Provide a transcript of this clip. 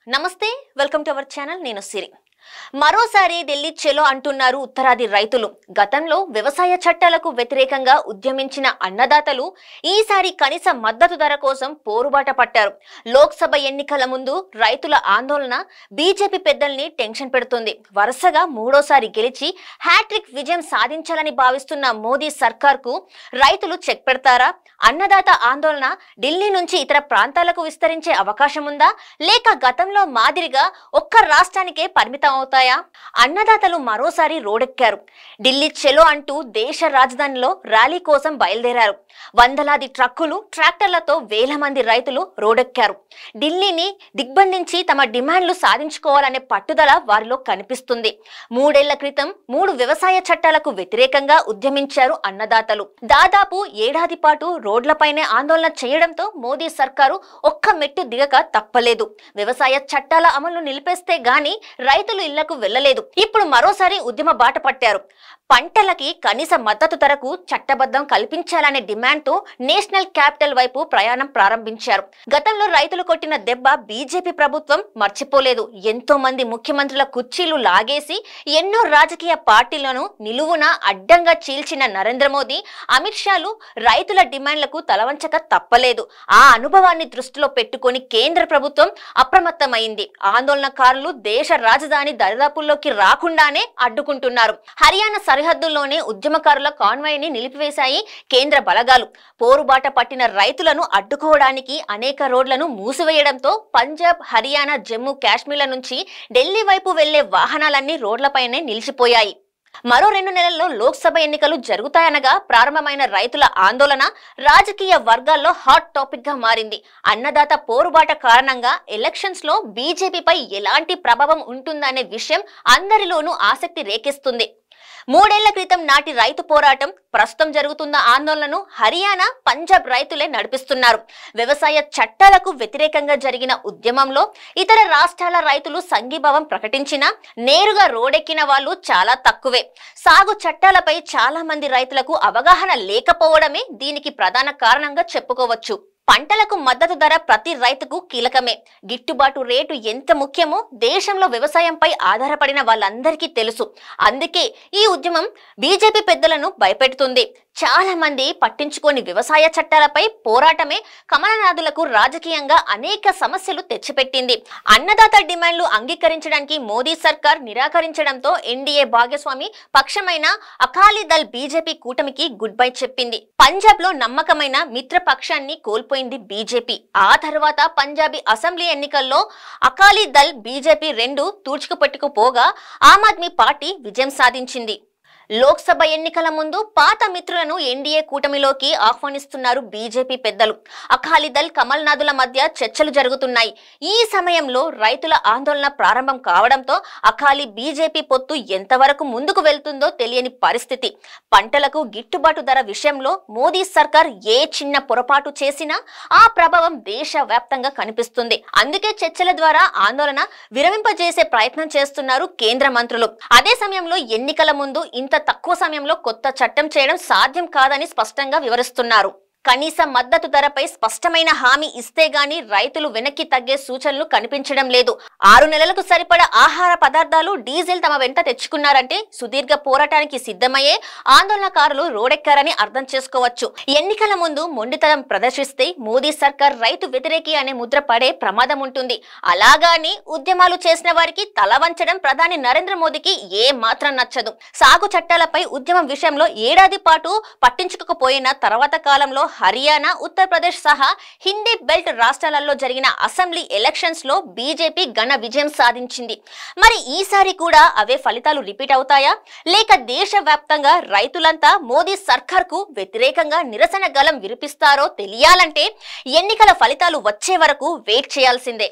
నమస్తే welcome to our channel నేను సిరి మరోసారి ఢిల్లీ చెలో అంటున్నారు ఉత్తరాది రైతులు గతంలో వ్యవసాయ చట్టాలకు వ్యతిరేకంగా ఉద్యమించిన అన్నదాతలు ఈసారి కనీస మద్దతు ధర కోసం పోరుబాట పట్టారు లోక్సభ ఎన్నికల ముందు రైతుల ఆందోళన బీజేపీ పెద్దల్ని టెన్షన్ పెడుతుంది వరుసగా మూడోసారి గెలిచి హ్యాట్రిక్ విజయం సాధించాలని భావిస్తున్న మోదీ సర్కార్కు రైతులు చెక్ పెడతారా అన్నదాత ఆందోళన ఢిల్లీ నుంచి ఇతర ప్రాంతాలకు విస్తరించే అవకాశం ఉందా లేక గతంలో మాదిరిగా ఒక్క రాష్ట్రానికే పరిమితం అవుతాయా అన్నదాతలు మరోసారి రోడెక్కారు ఢిల్లీ చెలో అంటూ దేశ రాజధానిలో ర్యాలీ కోసం బయలుదేరారు వందలాది ట్రక్కులు ట్రాక్టర్లతో వేల మంది రైతులు రోడెక్కారు ఢిల్లీని దిగ్బంధించి తమ డిమాండ్లు సాధించుకోవాలనే పట్టుదల వారిలో కనిపిస్తుంది మూడేళ్ల క్రితం 3 వ్యవసాయ చట్టాలకు వ్యతిరేకంగా ఉద్యమించారు అన్నదాతలు దాదాపు ఏడాది పాటు రోడ్లపైనే ఆందోళన చేయడంతో మోదీ సర్కారు ఒక్క మెట్టు దిగక తప్పలేదు వ్యవసాయ చట్టాల అమలు నిలిపేస్తే గాని రైతులు ఇళ్లకు వెళ్లలేదు ఇప్పుడు మరోసారి ఉద్యమ బాట పట్టారు పంటలకి కనీస మద్దతు ధరకు చట్టబద్ధం కల్పించాలనే డిమాండ్తో నేషనల్ క్యాపిటల్ వైపు ప్రయాణం ప్రారంభించారు గతంలో రైతులు కొట్టిన దెబ్బ బీజేపీ ప్రభుత్వం మర్చిపోలేదు ఎంతో మంది ముఖ్యమంత్రుల కుర్చీలు లాగేసి ఎన్నో రాజకీయ పార్టీలను నిలువున అడ్డంగా చీల్చిన నరేంద్ర మోదీ అమిత్ షాలు రైతుల డిమాండ్లకు తలవంచక తప్పలేదు ఆ అనుభవాన్ని దృష్టిలో పెట్టుకొని కేంద్ర ప్రభుత్వం అప్రమత్తమైంది ఆందోళనకారులు దేశ రాజధాని దరిదాపుల్లోకి రాకుండానే అడ్డుకుంటున్నారు హర్యానా సరిహద్దుల్లోనే ఉద్యమకారుల కాన్వాయ్ ని నిలిపివేశాయి కేంద్ర బలగాలు పోరుబాట పట్టిన రైతులను అడ్డుకోవడానికి అనేక రోడ్లను మూసివేయడంతో పంజాబ్ హర్యానా జమ్మూ కాశ్మీర్ల నుంచి ఢిల్లీ వైపు వెళ్లే వాహనాలన్నీ రోడ్లపైనే నిలిచిపోయాయి మరో 2 నెలల్లో లోక్సభ ఎన్నికలు జరుగుతాయనగా ప్రారంభమైన రైతుల ఆందోళన రాజకీయ వర్గాల్లో హాట్ టాపిక్ గా మారింది అన్నదాత పోరుబాట కారణంగా ఎలక్షన్స్ లో బీజేపీపై ఎలాంటి ప్రభావం ఉంటుందనే విషయం అందరిలోనూ ఆసక్తి రేకెస్తుంది మూడేళ్ల క్రితం నాటి రైతు పోరాటం ప్రస్తుతం జరుగుతున్న ఆందోళనను హర్యానా పంజాబ్ రైతులే నడిపిస్తున్నారు వ్యవసాయ చట్టాలకు వ్యతిరేకంగా జరిగిన ఉద్యమంలో ఇతర రాష్ట్రాల రైతులు సంఘీభావం ప్రకటించినా నేరుగా రోడెక్కిన వాళ్ళు చాలా తక్కువే సాగు చట్టాలపై చాలా మంది రైతులకు అవగాహన లేకపోవడమే దీనికి ప్రధాన కారణంగా చెప్పుకోవచ్చు పంటలకు మద్దతు ధర ప్రతి రైతుకు కీలకమే గిట్టుబాటు రేటు ఎంత ముఖ్యమో దేశంలో వ్యవసాయంపై ఆధారపడిన వాళ్ళందరికీ తెలుసు అందుకే ఈ ఉద్యమం బీజేపీ పెద్దలను భయపెడుతుంది చాలా మంది పట్టించుకోని వ్యవసాయ చట్టాలపై పోరాటమే కమలనాథులకు రాజకీయంగా అనేక సమస్యలు తెచ్చిపెట్టింది అన్నదాత డిమాండ్లు అంగీకరించడానికి మోదీ సర్కార్ నిరాకరించడంతో ఎన్డీఏ భాగస్వామి పక్షమైన అకాలీదళ్ బీజేపీ కూటమికి గుడ్ బై చెప్పింది పంజాబ్ లో నమ్మకమైన మిత్ర పక్షాన్ని కోల్పోయింది బీజేపీ ఆ తర్వాత పంజాబీ అసెంబ్లీ ఎన్నికల్లో అకాలీదళ్ బీజేపీ రెండు తూర్చుకుపెట్టుకుపోగా ఆమ్ ఆద్మీ పార్టీ విజయం సాధించింది లోక్సభ ఎన్నికల ముందు పాత మిత్రులను ఎన్డీఏ కూటమిలోకి ఆహ్వానిస్తున్నారు బీజేపీ పెద్దలు అకాలీదళ్ కమల్నాథుల మధ్య చర్చలు జరుగుతున్నాయి ఈ సమయంలో రైతుల ఆందోళన ప్రారంభం కావడంతో అకాలీ బీజేపీ పొత్తు ఎంతవరకు ముందుకు వెళ్తుందో తెలియని పరిస్థితి పంటలకు గిట్టుబాటు ధర విషయంలో మోదీ సర్కార్ ఏ చిన్న పొరపాటు చేసినా ఆ ప్రభావం దేశవ్యాప్తంగా కనిపిస్తుంది అందుకే చర్చల ద్వారా ఆందోళన విరమింపజేసే ప్రయత్నం చేస్తున్నారు కేంద్ర మంత్రులు అదే సమయంలో ఎన్నికల ముందు ఇంత తక్కువ సమయంలో కొత్త చట్టం చేయడం సాధ్యం కాదని స్పష్టంగా వివరిస్తున్నారు కనీస మద్దతు ధరపై స్పష్టమైన హామీ ఇస్తే గాని రైతులు వెనక్కి తగ్గే సూచనలు కనిపించడం లేదు 6 నెలలకు సరిపడా ఆహార పదార్థాలు డీజిల్ తమ వెంట తెచ్చుకున్నారంటే సుదీర్ఘ పోరాటానికి సిద్ధమయ్యే ఆందోళనకారులు రోడెక్కారని అర్థం చేసుకోవచ్చు ఎన్నికల ముందు మొండితనం ప్రదర్శిస్తే మోదీ సర్కార్ రైతు వ్యతిరేకి అనే ముద్ర పడే ప్రమాదం ఉంటుంది అలాగాని ఉద్యమాలు చేసిన వారికి తల వంచడం ప్రధాని నరేంద్ర మోదీకి ఏ మాత్రం నచ్చదు సాగు చట్టాలపై ఉద్యమం విషయంలో ఏడాది పాటు పట్టించుకోకపోయిన తర్వాత కాలంలో హర్యానా ఉత్తరప్రదేశ్ సహా హిందీ బెల్ట్ రాష్ట్రాలలో జరిగిన అసెంబ్లీ ఎలక్షన్స్ లో బీజేపీ ఘన విజయం సాధించింది మరి ఈసారి కూడా అవే ఫలితాలు రిపీట్ అవుతాయా లేక దేశవ్యాప్తంగా రైతులంతా మోదీ సర్కార్ కు వ్యతిరేకంగా నిరసన గళం వినిపిస్తారో తెలియాలంటే ఎన్నికల ఫలితాలు వచ్చే వరకు వెయిట్ చేయాల్సిందే